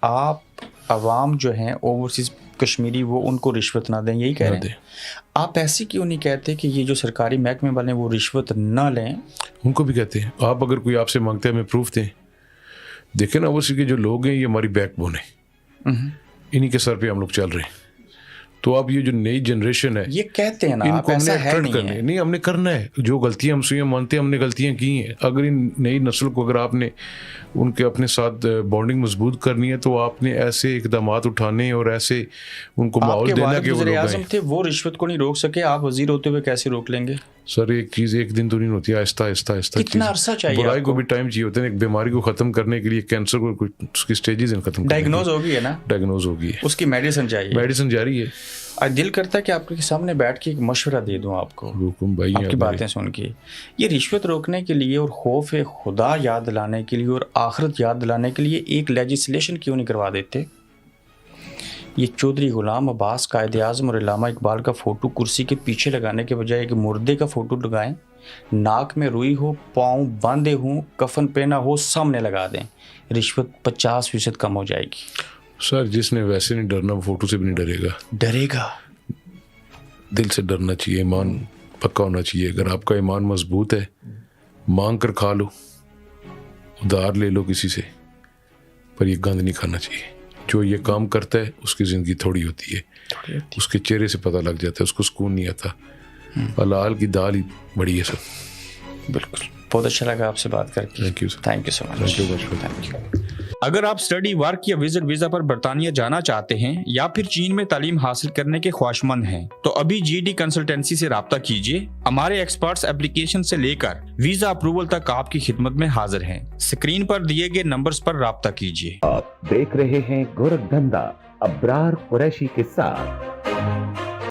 آپ عوام جو ہیں اوورسیز کشمیری وہ ان کو رشوت نہ دیں، یہی کہہ رہے ہیں آپ؟ ایسے کیوں نہیں کہتے کہ یہ جو سرکاری محکمے والے ہیں وہ رشوت نہ لیں؟ ان کو بھی کہتے ہیں آپ اگر کوئی آپ سے مانگتے ہیں ہمیں پروف دیں. دیکھیں نا اوورسیز کے جو لوگ ہیں یہ ہماری بیک بون ہے، انہی کے سر پہ ہم لوگ چل رہے ہیں. تو اب یہ جو نئی جنریشن ہے یہ کہتے ہیں نا ان آپ، کو ہم نے ایسا ہے اٹریکٹ کرنا ہے. نہیں ہم نے کرنا ہے، جو غلطیاں ہم سے مانتے ہیں ہم نے غلطیاں کی ہیں. اگر ان نئی نسل کو اگر آپ نے ان کے اپنے ساتھ بانڈنگ مضبوط کرنی ہے تو آپ نے ایسے اقدامات اٹھانے اور ایسے ان کو ماحول دینا کہ وہ وزیر لوگ اعظم آئیں. تھے، وہ رشوت کو نہیں روک سکے، آپ وزیر ہوتے ہوئے کیسے روک لیں گے؟ سر ایک چیز ایک دن تو نہیں ہوتی، آہستہ آہستہ آہستہ کتنا عرصہ چاہیے؟ برائی کو بھی ٹائم چاہیے ہوتا ہے. ایک بیماری کو ختم کرنے کے لیے کینسر کو اس کی سٹیجز ہیں ختم کرنے کی. ڈائگنوز ہو گئی ہے نا، ڈائگنوز ہو گئی ہے، اس کی میڈیسن چاہیے، میڈیسن جاری ہے. دل کرتا ہے کہ آپ کے سامنے بیٹھ کے ایک مشورہ دے دوں آپ کو، حکم بھائی آپ کی باتیں سن کے. یہ رشوت روکنے کے لیے اور خوف خدا یاد دلانے کے لیے اور آخرت یاد دلانے کے لیے ایک لیجسلیشن کیوں نہیں کروا دیتے؟ یہ چودھری غلام عباس قائد اعظم اور علامہ اقبال کا فوٹو کرسی کے پیچھے لگانے کے بجائے ایک مردے کا فوٹو لگائیں، ناک میں روئی ہو، پاؤں باندھے ہوں، کفن پہنا ہو، سامنے لگا دیں، رشوت 50% کم ہو جائے گی. سر جس نے ویسے نہیں ڈرنا وہ فوٹو سے بھی نہیں ڈرے گا. ڈرے گا؟ دل سے ڈرنا چاہیے، ایمان پکا ہونا چاہیے. اگر آپ کا ایمان مضبوط ہے مانگ کر کھا لو، ادھار لے لو کسی سے، پر یہ گند نہیں کھانا چاہیے. جو یہ کام کرتا ہے اس کی زندگی تھوڑی ہوتی ہے، اس کے چہرے سے پتہ لگ جاتا ہے، اس کو سکون نہیں آتا. حلال کی دال ہی بڑی ہے سر. بالکل. بہت اچھا لگا آپ سے بات کر کے. Thank you sir. Thank you so much. Thank you. اگر آپ اسٹڈی، ورک یا وزٹ ویزا پر برطانیہ جانا چاہتے ہیں یا پھر چین میں تعلیم حاصل کرنے کے خواہشمند ہیں تو ابھی جی ڈی کنسلٹنسی سے رابطہ کیجیے. ہمارے ایکسپرٹس اپلیکیشن سے لے کر ویزا اپروول تک آپ کی خدمت میں حاضر ہیں. اسکرین پر دیے گئے نمبرز پر رابطہ کیجیے. آپ دیکھ رہے ہیں گورکھ دھندا ابرار قریشی کے ساتھ.